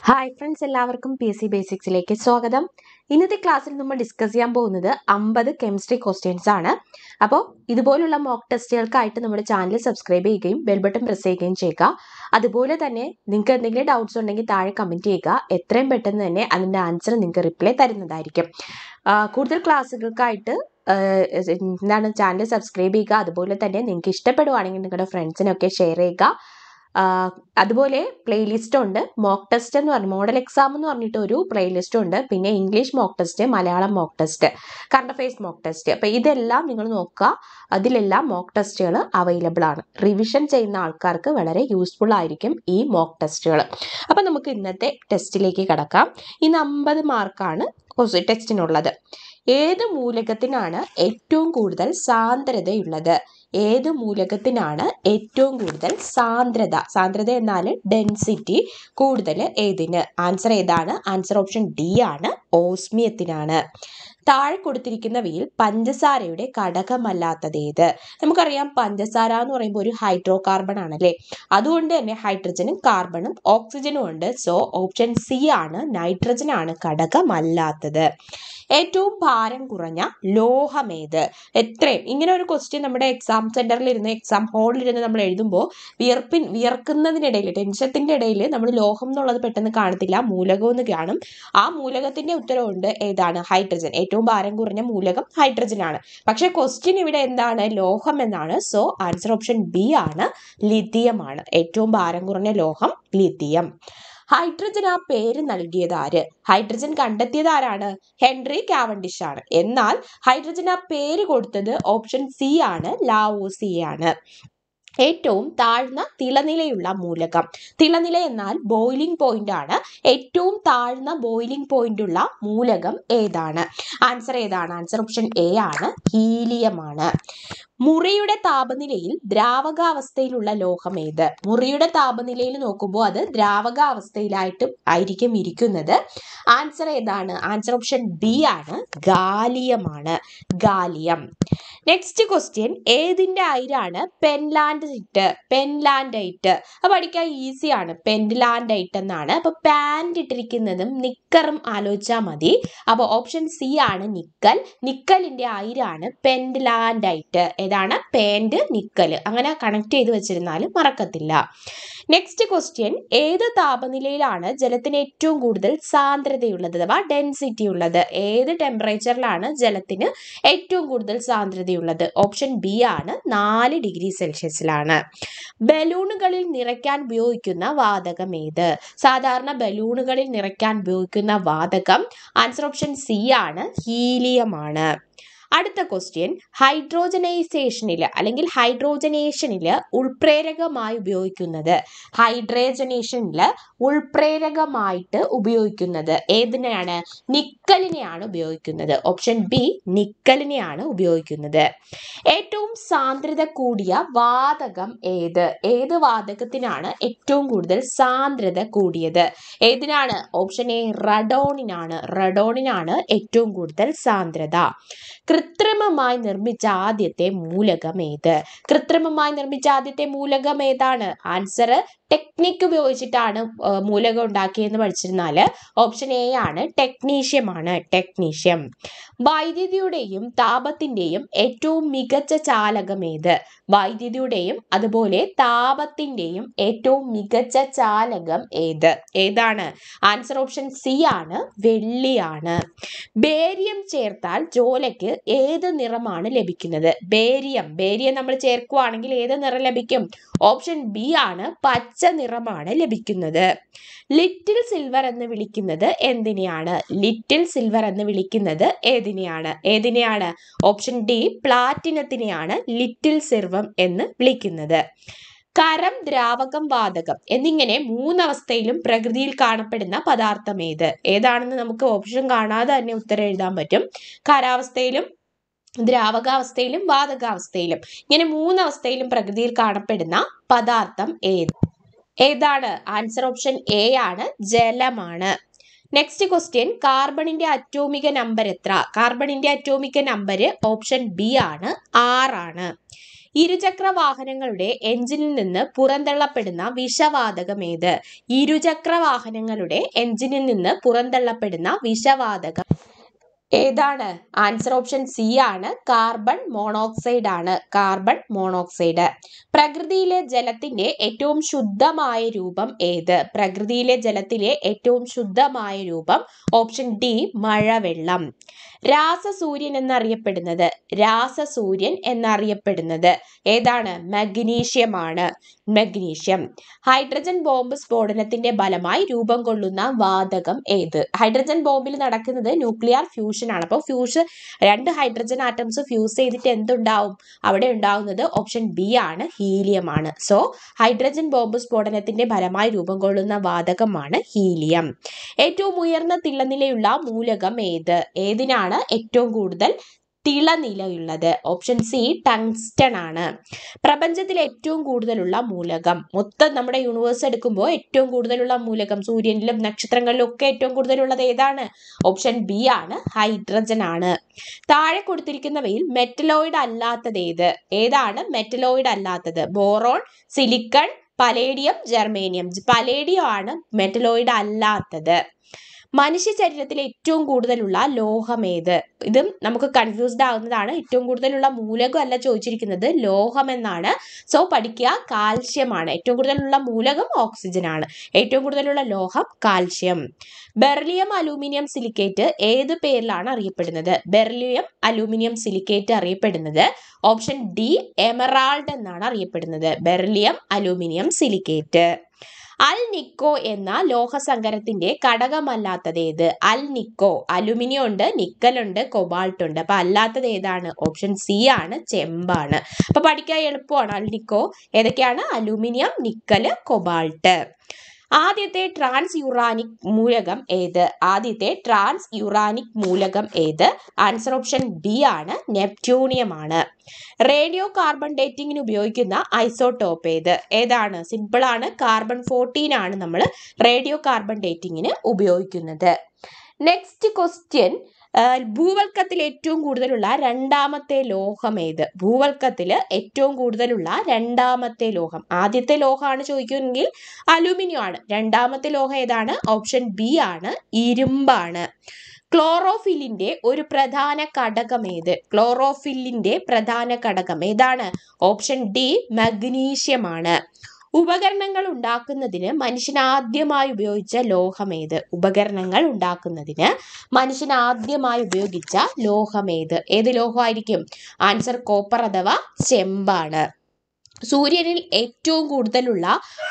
Hi friends, എല്ലാവർക്കും PSC ബേസിക്സിലേക്ക് സ്വാഗതം. ഇന്നത്തെ ക്ലാസ്സിൽ നമ്മൾ ഡിസ്കസ് ചെയ്യാൻ പോകുന്നത് 50 കെമിസ്ട്രി ക്വസ്റ്റ്യൻസ് ആണ്. അപ്പോൾ ഇതുപോലുള്ള മോക്ക് ടെസ്റ്റുകൾക്കായിട്ട് നമ്മുടെ ചാനൽ സബ്സ്ക്രൈബ് ചെയ്യുകയും ബെൽ ബട്ടൺ പ്രസ് ചെയ്യുകയും ചെയ്യുക. അതുപോലെ തന്നെ നിങ്ങൾക്ക് എന്തെങ്കിലും ഡൗട്ട്സ് ഉണ്ടെങ്കിൽ താഴെ കമൻറ്റ് ചെയ്യുക. എത്രയും പെട്ടെന്ന് തന്നെ അതിൻ്റെ ആൻസർ നിങ്ങൾക്ക് റിപ്ലൈ തരുന്നതായിരിക്കും. കൂടുതൽ ക്ലാസ്സുകൾക്കായിട്ട് ചാനൽ സബ്സ്ക്രൈബ് ചെയ്യുക. അതുപോലെ തന്നെ നിങ്ങൾക്ക് ഇഷ്ടപ്പെടുവാണെങ്കിൽ നിങ്ങളുടെ ഫ്രണ്ട്സിനൊക്കെ ഷെയർ ചെയ്യുക. അതുപോലെ പ്ലേലിസ്റ്റ് ഉണ്ട്. മോക്ക് ടെസ്റ്റ് എന്ന് പറഞ്ഞു, മോഡൽ എക്സാം എന്ന് പറഞ്ഞിട്ട് ഒരു പ്ലേലിസ്റ്റ് ഉണ്ട്. പിന്നെ English mock test, Malayalam mock test, current affairs mock test. അപ്പോൾ ഇതെല്ലാം നിങ്ങൾ നോക്കുക. അതിലെല്ലാം മോക്ക് ടെസ്റ്റുകൾ അവൈലബിൾ ആണ്. റിവിഷൻ ചെയ്യുന്ന ആൾക്കാർക്ക് വളരെ യൂസ്ഫുൾ ആയിരിക്കും ഈ മോക്ക് ടെസ്റ്റുകൾ. അപ്പം നമുക്ക് ഇന്നത്തെ ടെസ്റ്റിലേക്ക് കടക്കാം. ഇന്ന് 50 മാർക്കാണ് ടെസ്റ്റിനുള്ളത്. ഏത് മൂലകത്തിനാണ് ഏറ്റവും കൂടുതൽ സാന്ദ്രതയുള്ളത്? ഏത് മൂലകത്തിനാണ് ഏറ്റവും കൂടുതൽ സാന്ദ്രത എന്നാൽ ഡെൻസിറ്റി കൂടുതൽ ഏതിന്? ആൻസർ ഏതാണ്? ആൻസർ ഓപ്ഷൻ ഡി ആണ്, ഓസ്മിയത്തിനാണ്. താഴെ കൊടുത്തിരിക്കുന്നവയിൽ പഞ്ചസാരയുടെ ഘടകമല്ലാത്തത് ഏത്? നമുക്കറിയാം പഞ്ചസാര എന്ന് പറയുമ്പോൾ ഒരു ഹൈഡ്രോ കാർബൺ ആണല്ലേ. അതുകൊണ്ട് തന്നെ ഹൈഡ്രജനും കാർബണും ഓക്സിജനും ഉണ്ട്. സോ ഓപ്ഷൻ സി ആണ്, നൈട്രജൻ ആണ് ഘടകമല്ലാത്തത്. ഏറ്റവും ഭാരം കുറഞ്ഞ ലോഹമേത്? എത്രയും ഇങ്ങനെ ഒരു ക്വസ്റ്റ്യൻ നമ്മുടെ എക്സാം സെന്ററിൽ ഇരുന്ന് എക്സാം ഹാളിൽ ഇരുന്ന് നമ്മൾ എഴുതുമ്പോൾ വിയർക്കുന്നതിനിടയിൽ, ടെൻഷത്തിന്റെ ഇടയിൽ നമ്മൾ ലോഹം എന്നുള്ളത് പെട്ടെന്ന് കാണത്തില്ല, മൂലകം എന്ന് കാണും. ആ മൂലകത്തിന്റെ ഉത്തരവുണ്ട് ഏതാണ്? ഹൈഡ്രജൻ. ഏറ്റവും ഭാരം കുറഞ്ഞ മൂലകം ഹൈഡ്രജൻ ആണ്. പക്ഷെ ക്വസ്റ്റ്യൻ ഇവിടെ എന്താണ്? ലോഹം എന്നാണ്. സോ ആൻസർ ഓപ്ഷൻ ബി ആണ്, ലിഥിയം ആണ്. ഏറ്റവും ഭാരം കുറഞ്ഞ ലോഹം ലിഥിയം. ഹൈഡ്രജൻ ആ പേര് നൽകിയത് ആര്? ഹൈഡ്രജൻ കണ്ടെത്തിയത് ആരാണ്? ഹെൻറി കാവൻഡിഷ് ആണ്. എന്നാൽ ഹൈഡ്രജൻ ആ പേര് കൊടുത്തത് ഓപ്ഷൻ സി ആണ്, ലാവോസിയെ ആണ്. ഏറ്റവും താഴ്ന്ന തിളനിലയുള്ള മൂലകം. തിളനില എന്നാൽ ബോയിലിംഗ് പോയിന്റ് ആണ്. ഏറ്റവും താഴ്ന്ന ബോയിലിംഗ് പോയിന്റ് ഉള്ള മൂലകം ഏതാണ്? ആൻസർ ഏതാണ്? ആൻസർ ഓപ്ഷൻ എ ആണ്, ഹീലിയം ആണ്. മുറിയുടെ താപനിലയിൽ ദ്രാവകാവസ്ഥയിലുള്ള ലോഹം ഏത്? മുറിയുടെ താപനിലയിൽ നോക്കുമ്പോൾ അത് ദ്രാവകാവസ്ഥയിലായിരിക്കും ഇരിക്കുന്നത്. ആൻസർ ഏതാണ്? ആൻസർ ഓപ്ഷൻ ബി ആണ്, ഗാലിയം ആണ്. ഗാലിയം. നെക്സ്റ്റ് ക്വസ്റ്റ്യൻ, ഏതിന്റെ അയിരാണ് പെൻലാൻഡൈറ്റ്? അപ്പൊ പഠിക്കാൻ ഈസി ആണ്. പെൻലാൻഡൈറ്റ് എന്നാണ്. അപ്പൊ പാന്റ് ഇട്ടിരിക്കുന്നതും നിക്കറും ആലോചിച്ചാൽ മതി. അപ്പൊ ഓപ്ഷൻ സി ആണ്, നിക്കൽ. നിക്കലിന്റെ അയിരാണ് പെൻലാൻഡൈറ്റ്. ഏതാണ്? Pant, nickel. അങ്ങനെ കണക്ട് ചെയ്ത് വെച്ചിരുന്നാലും മറക്കത്തില്ല. നെക്സ്റ്റ് ക്വസ്റ്റ്യൻ, ഏത് താപനിലയിലാണ് ജലത്തിന് ഏറ്റവും കൂടുതൽ സാന്ദ്രതയുള്ളത് അഥവാ ഡെൻസിറ്റി ഉള്ളത്? ഏത് ടെമ്പറേച്ചറിലാണ് ജലത്തിന് ഏറ്റവും കൂടുതൽ സാന്ദ്രതയുള്ളത്? ഓപ്ഷൻ ബി ആണ്, 4 ഡിഗ്രി സെൽഷ്യസിലാണ്. ബലൂണുകളിൽ നിറയ്ക്കാൻ ഉപയോഗിക്കുന്ന വാതകം ഏത്? സാധാരണ ബലൂണുകളിൽ നിറയ്ക്കാൻ ഉപയോഗിക്കുന്ന വാതകം ആൻസർ ഓപ്ഷൻ സി ആണ്, ഹീലിയം ആണ്. അടുത്ത ക്വസ്റ്റ്യൻ, ഹൈഡ്രോജനൈസേഷനിൽ അല്ലെങ്കിൽ ഹൈഡ്രോജനേഷനിൽ ഉൾപ്രേരകമായി ഉപയോഗിക്കുന്നത്? ഹൈഡ്രോജനേഷനിൽ ഉൾപ്രേരകമായിട്ട് ഉപയോഗിക്കുന്നത് ഏതിനെയാണ്? നിക്കലിനെയാണ് ഉപയോഗിക്കുന്നത്. ഓപ്ഷൻ ബി, നിക്കലിനെയാണ് ഉപയോഗിക്കുന്നത്. ഏറ്റവും സാന്ദ്രത കൂടിയ വാതകം ഏത്? ഏത് വാതകത്തിനാണ് ഏറ്റവും കൂടുതൽ സാന്ദ്രത കൂടിയത്? ഏതിനാണ്? Option A, റഡോണിനാണ്. റഡോണിനാണ് ഏറ്റവും കൂടുതൽ സാന്ദ്രത. കൃത്രിമമായി നിർമ്മിച്ച ആദ്യത്തെ മൂലകം ഏത്? കൃത്രിമമായി നിർമ്മിച്ച ആദ്യത്തെ മൂലകം ഏതാണ്? ആൻസർ ടെക്നിക് ഉപയോഗിച്ചിട്ടാണ് മൂലകം ഉണ്ടാക്കിയെന്ന് പഠിച്ചിരുന്നാൽ ഓപ്ഷൻ എ ആണ്, ടെക്നീഷ്യം ആണ്. ടെക്നീഷ്യം. വൈദ്യുതിയുടെയും താപത്തിന്റെയും ഏറ്റവും മികച്ച ചാലകം ഏത്? വൈദ്യുതിയുടെയും അതുപോലെ താപത്തിന്റെയും ഏറ്റവും മികച്ച ചാലകം ഏത്? ഏതാണ്? ആൻസർ ഓപ്ഷൻ സി ആണ്, വെള്ളിയാണ്. ബേരിയം ചേർത്താൽ ജ്വാലയ്ക്ക് ഏത് നിറമാണ് ലഭിക്കുന്നത്? ബേരിയം നമ്മൾ ചേർക്കുകയാണെങ്കിൽ ഏത് നിറം ലഭിക്കും? ഓപ്ഷൻ ബി ആണ്, പച്ച നിറമാണ് ലഭിക്കുന്നത്. ലിറ്റിൽ സിൽവർ എന്ന് വിളിക്കുന്നത് എന്തിനെയാണ്? ലിറ്റിൽ സിൽവർ എന്ന് വിളിക്കുന്നത് ഏതിനെയാണ്? ഓപ്ഷൻ ഡി, പ്ലാറ്റിനത്തിനെയാണ് ലിറ്റിൽ സിൽവർ എന്ന് വിളിക്കുന്നത്. കരം, ദ്രാവകം, വാതകം എന്നിങ്ങനെ 3 അവസ്ഥയിലും പ്രകൃതിയിൽ കാണപ്പെടുന്ന പദാർത്ഥം ഏത്? ഏതാണെന്ന് നമുക്ക് ഓപ്ഷൻ കാണാതെ തന്നെ ഉത്തരം എഴുതാൻ പറ്റും. ഖരാവസ്ഥയിലും ദ്രാവകാവസ്ഥയിലും വാതകാവസ്ഥയിലും ഇങ്ങനെ 3 അവസ്ഥയിലും പ്രകൃതിയിൽ കാണപ്പെടുന്ന പദാർത്ഥം ഏതാണ്? ആൻസർ ഓപ്ഷൻ എ ആണ്, ജലമാണ്. നെക്സ്റ്റ് ക്വസ്റ്റ്യൻ, കാർബണിന്റെ അറ്റോമിക നമ്പർ എത്ര? കാർബണിന്റെ അറ്റോമിക നമ്പർ ഓപ്ഷൻ ബി ആണ്, 6 ആണ്. ഇരുചക്ര വാഹനങ്ങളുടെ എഞ്ചിനിൽ നിന്ന് പുറന്തള്ളപ്പെടുന്ന വിഷവാതകം ഏത്? ഇരുചക്ര വാഹനങ്ങളുടെ എഞ്ചിനിൽ നിന്ന് പുറന്തള്ളപ്പെടുന്ന വിഷവാതകം ഏതാണ്? ആൻസർ ഓപ്ഷൻ സി ആണ്, കാർബൺ മോണോക്സൈഡ് ആണ്. Carbon monoxide. പ്രകൃതിയിലെ ജലത്തിന്റെ ഏറ്റവും ശുദ്ധമായ രൂപം ഏത്? പ്രകൃതിയിലെ ജലത്തിലെ ഏറ്റവും ശുദ്ധമായ രൂപം ഓപ്ഷൻ ഡി മഴവെള്ളം. രാസസൂര്യൻ എന്നറിയപ്പെടുന്നത് ഏതാണ്? മഗ്നീഷ്യം ആണ്. മഗ്നീഷ്യം. ഹൈഡ്രജൻ ബോംബ് സ്ഫോടനത്തിന്റെ ഫലമായി രൂപം കൊള്ളുന്ന വാതകം ഏത്? ഹൈഡ്രജൻ ബോംബിൽ നടക്കുന്നത് ന്യൂക്ലിയർ ഫ്യൂഷൻ ആണ്. അപ്പോൾ രണ്ട് ഹൈഡ്രജൻ ആറ്റംസ് ഫ്യൂസ് ചെയ്തിട്ട് എന്തുണ്ടാവും? അവിടെ ഉണ്ടാവുന്നത് ഓപ്ഷൻ ബി ആണ്, ഹീലിയം ആണ്. സോ ഹൈഡ്രജൻ ബോംബ് സ്ഫോടനത്തിന്റെ ഫലമായി രൂപം കൊള്ളുന്ന വാതകമാണ് ഹീലിയം. ഏറ്റവും ഉയർന്ന തിളനിലയുള്ള മൂലകം ഏത്? ഏതിനാണ് ഏറ്റവും കൂടുതൽ തിളനിലയുള്ളത്? ഓപ്ഷൻ സി ടങ്സ്റ്റൺ ആണ്. പ്രപഞ്ചത്തിൽ ഏറ്റവും കൂടുതലുള്ള മൂലകം, മൊത്തം നമ്മുടെ യൂണിവേഴ്സ് എടുക്കുമ്പോൾ ഏറ്റവും കൂടുതലുള്ള മൂലകം, സൂര്യനിലും നക്ഷത്രങ്ങളിലും ഒക്കെ ഏറ്റവും കൂടുതലുള്ളത് ഏതാണ്? ഓപ്ഷൻ ബി ആണ്, ഹൈഡ്രജൻ ആണ്. താഴെ കൊടുത്തിരിക്കുന്നവയിൽ മെറ്റലോയിഡ് അല്ലാത്തത് ഏത്? ഏതാണ് മെറ്റലോയിഡ് അല്ലാത്തത്? Boron, silicon, palladium, germanium. Palladium ആണ് മെറ്റലോയിഡ് അല്ലാത്തത്. മനുഷ്യ ശരീരത്തിലെ ഏറ്റവും കൂടുതലുള്ള ലോഹം ഏത്? ഇതും നമുക്ക് കൺഫ്യൂസ്ഡ് ആവുന്നതാണ്. ഏറ്റവും കൂടുതലുള്ള മൂലകം അല്ല ചോദിച്ചിരിക്കുന്നത്, ലോഹം എന്നാണ്. സോ പഠിക്കുക, കാൽഷ്യം ആണ്. ഏറ്റവും കൂടുതലുള്ള മൂലകം ഓക്സിജൻ ആണ്. ഏറ്റവും കൂടുതലുള്ള ലോഹം കാൽഷ്യം. ബെറിലിയം അലൂമിനിയം സിലിക്കേറ്റ് ഏത് പേരിലാണ് അറിയപ്പെടുന്നത്? ബെറിലിയം അലൂമിനിയം സിലിക്കേറ്റ് അറിയപ്പെടുന്നത് ഓപ്ഷൻ ഡി എമറാൾഡ് എന്നാണ് അറിയപ്പെടുന്നത്. Beryllium aluminium silicate. Alnico എന്ന ലോഹസങ്കരത്തിന്റെ ഘടകമല്ലാത്തത് ഏത്? അൽ നിക്കോ, അലുമിനിയം ഉണ്ട്, നിക്കൽ ഉണ്ട്, കൊബാൾട്ട് ഉണ്ട്. അപ്പൊ അല്ലാത്തത് ഏതാണ്? ഓപ്ഷൻ സി ആണ്, ചെമ്പാണ്. അപ്പൊ പഠിക്കാൻ എളുപ്പമാണ്. അൽ നിക്കോ ഏതൊക്കെയാണ്? അലൂമിനിയം, നിക്കല്, കൊബാൾട്ട്. ആദ്യത്തെ ട്രാൻസ് യുറാനിക് മൂലകം ഏത്? ആൻസർ ഓപ്ഷൻ ബി ആണ്, നെപ്റ്റ്യൂണിയം ആണ്. റേഡിയോ കാർബൺ ഡേറ്റിംഗിന് ഉപയോഗിക്കുന്ന ഐസോടോപ്പ് ഏതാണ്? സിമ്പിൾ ആണ്, കാർബൺ 14 ആണ് നമ്മൾ റേഡിയോ കാർബൺ ഡേറ്റിംഗിന് ഉപയോഗിക്കുന്നത്. നെക്സ്റ്റ് ക്വസ്റ്റ്യൻ, ഭൂവൽക്കത്തിൽ ഏറ്റവും കൂടുതലുള്ള രണ്ടാമത്തെ ലോഹം ഏത്? ഭൂവൽക്കത്തിൽ ഏറ്റവും കൂടുതലുള്ള രണ്ടാമത്തെ ലോഹം. ആദ്യത്തെ ലോഹമാണ് ചോദിക്കുമെങ്കിൽ അലൂമിനിയം ആണ്. രണ്ടാമത്തെ ലോഹം ഏതാണ്? ഓപ്ഷൻ ബി ആണ്, ഇരുമ്പാണ്. ക്ലോറോഫില്ലിന്റെ ഒരു പ്രധാന ഘടകം ഏത്? ക്ലോറോഫില്ലിന്റെ പ്രധാന ഘടകം ഏതാണ്? ഓപ്ഷൻ ഡി മഗ്നീഷ്യം ആണ്. ഉപകരണങ്ങൾ ഉണ്ടാക്കുന്നതിന് മനുഷ്യൻ ആദ്യമായി ഉപയോഗിച്ച ലോഹം ഏത്? ഉപകരണങ്ങൾ ഉണ്ടാക്കുന്നതിന് മനുഷ്യൻ ആദ്യമായി ഉപയോഗിച്ച ലോഹം ഏത്? ഏത് ലോഹമായിരിക്കും? ആൻസർ കോപ്പർ അഥവാ ചെമ്പാണ്. സൂര്യനിൽ ഏറ്റവും കൂടുതലുള്ള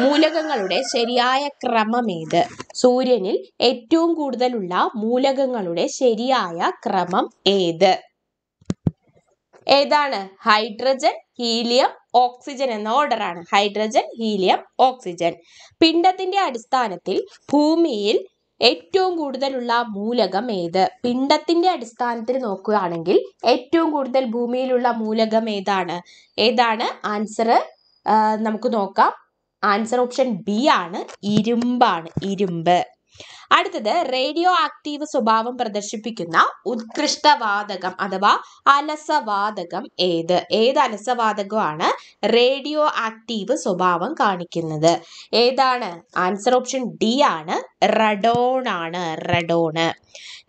മൂലകങ്ങളുടെ ശരിയായ ക്രമം ഏത്? സൂര്യനിൽ ഏറ്റവും കൂടുതലുള്ള മൂലകങ്ങളുടെ ശരിയായ ക്രമം ഏത്? ഏതാണ്? ഹൈഡ്രജൻ, ഹീലിയം, ഓക്സിജൻ എന്ന ഓർഡർ ആണ്. Hydrogen, helium, oxygen. പിണ്ഡത്തിന്റെ അടിസ്ഥാനത്തിൽ ഭൂമിയിൽ ഏറ്റവും കൂടുതലുള്ള മൂലകം ഏത്? പിണ്ഡത്തിന്റെ അടിസ്ഥാനത്തിൽ നോക്കുകയാണെങ്കിൽ ഏറ്റവും കൂടുതൽ ഭൂമിയിലുള്ള മൂലകം ഏതാണ്? ആൻസർ നമുക്ക് നോക്കാം. ആൻസർ ഓപ്ഷൻ ബി ആണ്, ഇരുമ്പാണ്. ഇരുമ്പ്. അടുത്തത്, റേഡിയോ ആക്റ്റീവ് സ്വഭാവം പ്രദർശിപ്പിക്കുന്ന ഉത്കൃഷ്ടവാതകം അഥവാ അലസവാതകം ഏത്? ഏത് അലസവാതകമാണ് റേഡിയോ ആക്റ്റീവ് സ്വഭാവം കാണിക്കുന്നത്? ഏതാണ്? ആൻസർ ഓപ്ഷൻ ഡി ആണ്, റഡോൺ ആണ്. റഡോണ്.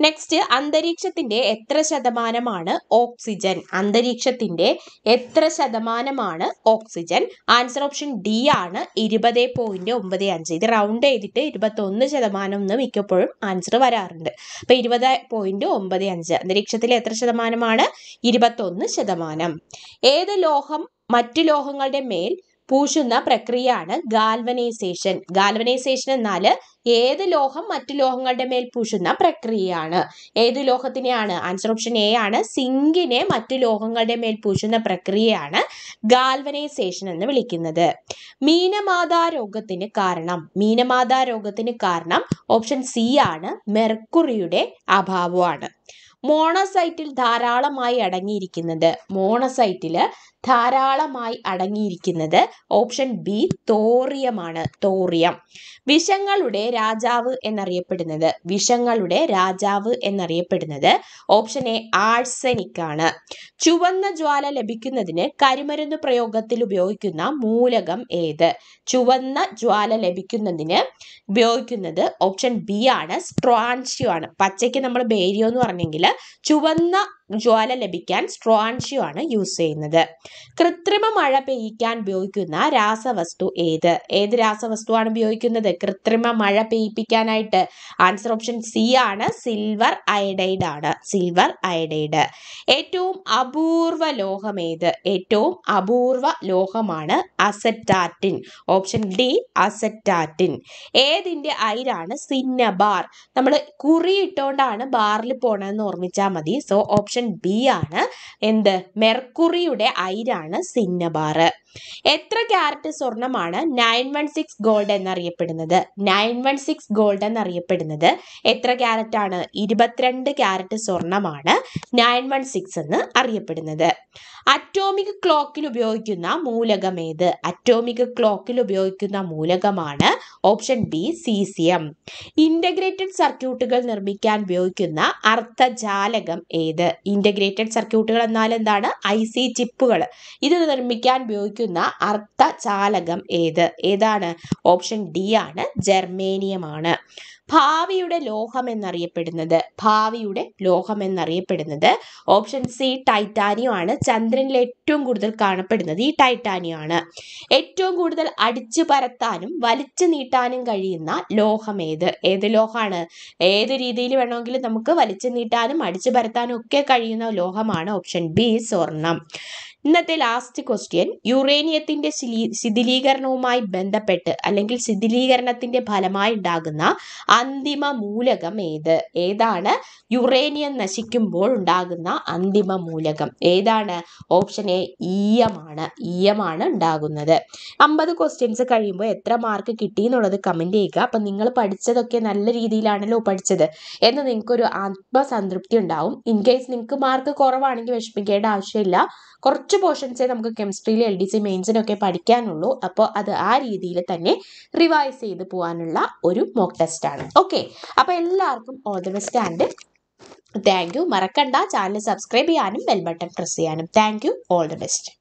നെക്സ്റ്റ്, അന്തരീക്ഷത്തിന്റെ എത്ര ശതമാനമാണ് ഓക്സിജൻ? അന്തരീക്ഷത്തിന്റെ എത്ര ശതമാനമാണ് ഓക്സിജൻ? ആൻസർ ഓപ്ഷൻ ഡി ആണ്, 20.95. ഇത് റൗണ്ട് ചെയ്തിട്ട് 21% എന്ന് മിക്കപ്പോഴും ആൻസർ വരാറുണ്ട്. അപ്പൊ 20.95. അന്തരീക്ഷത്തിലെ എത്ര ശതമാനമാണ്? 21%. ഏത് ലോഹം മറ്റു ലോഹങ്ങളുടെ മേൽ പൂശുന്ന പ്രക്രിയയാണ് ഗാൽവനൈസേഷൻ? ഗാൽവനൈസേഷൻ എന്നാൽ ഏത് ലോഹം മറ്റു ലോഹങ്ങളുടെ മേൽ പൂശുന്ന പ്രക്രിയയാണ്? ഏത് ലോഹത്തിനെയാണ്? ആൻസർ ഓപ്ഷൻ എ ആണ്, സിങ്കിനെ മറ്റു ലോഹങ്ങളുടെ മേൽ പൂശുന്ന പ്രക്രിയയാണ് ഗാൽവനൈസേഷൻ എന്ന് വിളിക്കുന്നത്. മീനമാതാ രോഗത്തിന് കാരണം ഓപ്ഷൻ സി ആണ്, മെർക്കുറിയുടെ അഭാവമാണ്. മോണോസൈറ്റിൽ ധാരാളമായി അടങ്ങിയിരിക്കുന്നത് ധാരാളമായി അടങ്ങിയിരിക്കുന്നത്? ഓപ്ഷൻ ബി തോറിയമാണ്. തോറിയം. വിഷങ്ങളുടെ രാജാവ് എന്നറിയപ്പെടുന്നത് ഓപ്ഷൻ എ ആഴ്സനിക് ആണ്. ചുവന്ന ജ്വാല ലഭിക്കുന്നതിന് കരിമരുന്ന് പ്രയോഗത്തിൽ ഉപയോഗിക്കുന്ന മൂലകം ഏത്? ചുവന്ന ജ്വാല ലഭിക്കുന്നതിന് ഉപയോഗിക്കുന്നത് ഓപ്ഷൻ ബി ആണ്, സ്ട്രോൺഷ്യം ആണ്. പച്ചയ്ക്ക് നമ്മൾ ബേരിയോ എന്ന് പറഞ്ഞെങ്കിൽ ചുവന്ന ജ്വാല ലഭിക്കാൻ സ്ട്രോൺഷ്യം ആണ് യൂസ് ചെയ്യുന്നത്. കൃത്രിമ മഴ പെയ്യിക്കാൻ ഉപയോഗിക്കുന്ന രാസവസ്തു ഏത്? ഏത് രാസവസ്തുവാണ് ഉപയോഗിക്കുന്നത് കൃത്രിമ മഴ പെയ്യിപ്പിക്കാനായിട്ട്? ആൻസർ ഓപ്ഷൻ സി ആണ്, സിൽവർ അയഡൈഡ് ആണ്. Silver iodide. ഏറ്റവും അപൂർവ ലോഹം ഏത്? ഏറ്റവും അപൂർവ ലോഹമാണ് അസറ്റാറ്റിൻ. Option D അസറ്റാറ്റിൻ. ഏതിന്റെ അയിരാണ് സിന്നബാർ? നമ്മൾ കുറിയിട്ടോണ്ടാണ് ബാറിൽ പോണതെന്ന് ഓർമ്മിച്ചാൽ മതി. സോ ഓപ്ഷൻ ബി ആണ് എന്ത്? മെർക്കുറിയുടെ അയിരാണ് സിന്നബാർ. എത്ര ക്യാരറ്റ് സ്വർണമാണ് 916 ഗോൾഡ് എന്നറിയപ്പെടുന്നത്? 916 ഗോൾഡ് എന്നറിയപ്പെടുന്നത് എത്ര ക്യാരറ്റ് ആണ്? 22 ക്യാരറ്റ് സ്വർണമാണ് 916 എന്ന് അറിയപ്പെടുന്നത്. അറ്റോമിക് ക്ലോക്കിൽ ഉപയോഗിക്കുന്ന മൂലകം ഏത്? അറ്റോമിക് ക്ലോക്കിൽ ഉപയോഗിക്കുന്ന മൂലകമാണ് ഓപ്ഷൻ ബി സീസിയം. ഇന്റഗ്രേറ്റഡ് സർക്യൂട്ടുകൾ നിർമ്മിക്കാൻ ഉപയോഗിക്കുന്ന അർദ്ധജാലകം ഏത്? ഇന്റഗ്രേറ്റഡ് സർക്യൂട്ടുകൾ എന്നാൽ എന്താണ്? IC ചിപ്പുകൾ. ഇത് നിർമ്മിക്കാൻ ഉപയോഗിക്കുന്ന അർദ്ധജാലകം ഏത്? ഏതാണ്? ഓപ്ഷൻ ഡി ആണ്, ജർമേനിയം ആണ്. ഭാവിയുടെ ലോഹം എന്നറിയപ്പെടുന്നത് ഓപ്ഷൻ സി ടൈറ്റാനിയം ആണ്. ചന്ദ്രനിൽ ഏറ്റവും കൂടുതൽ കാണപ്പെടുന്നത് ഈ ടൈറ്റാനിയം ആണ്. ഏറ്റവും കൂടുതൽ അടിച്ചു പരത്താനും വലിച്ചു നീട്ടാനും കഴിയുന്ന ലോഹം ഏത്? ഏത് ലോഹമാണ്? ഏത് രീതിയിൽ വേണമെങ്കിലും നമുക്ക് വലിച്ചു നീട്ടാനും അടിച്ചു പരത്താനും ഒക്കെ കഴിയുന്ന ലോഹമാണ് ഓപ്ഷൻ ബി സ്വർണം. ഇന്നത്തെ ലാസ്റ്റ് ക്വസ്റ്റ്യൻ, യുറേനിയത്തിന്റെ ശിഥിലീകരണവുമായി ബന്ധപ്പെട്ട് അല്ലെങ്കിൽ ശിഥിലീകരണത്തിന്റെ ഫലമായി ഉണ്ടാകുന്ന അന്തിമ മൂലകം ഏത്? ഏതാണ് യുറേനിയം നശിക്കുമ്പോൾ ഉണ്ടാകുന്ന അന്തിമ മൂലകം? ഏതാണ്? Option A ഈയമാണ്. ഈയമാണ് ഉണ്ടാകുന്നത്. 50 ക്വസ്റ്റ്യൻസ് കഴിയുമ്പോൾ എത്ര മാർക്ക് കിട്ടി എന്നുള്ളത് കമന്റ് ചെയ്യുക. അപ്പം നിങ്ങൾ പഠിച്ചതൊക്കെ നല്ല രീതിയിലാണല്ലോ പഠിച്ചത് എന്ന് നിങ്ങൾക്കൊരു ആത്മസംതൃപ്തി ഉണ്ടാവും. ഇൻ കേസ് നിങ്ങൾക്ക് മാർക്ക് കുറവാണെങ്കിൽ വിഷമിക്കേണ്ട ആവശ്യമില്ല. കുറച്ച് പോർഷൻസേ നമുക്ക് കെമിസ്ട്രിയിൽ LDC മെയിൻസിനൊക്കെ പഠിക്കാനുള്ളൂ. അപ്പോൾ അത് ആ രീതിയിൽ തന്നെ റിവൈസ് ചെയ്ത് പോകാനുള്ള ഒരു മോക്ക് ടെസ്റ്റ് ആണ്. ഓക്കെ, അപ്പോൾ എല്ലാവർക്കും all the best and thank you. മറക്കണ്ട ചാനൽ സബ്സ്ക്രൈബ് ചെയ്യാനും ബെൽ ബട്ടൺ പ്രസ് ചെയ്യാനും. Thank you. All the best.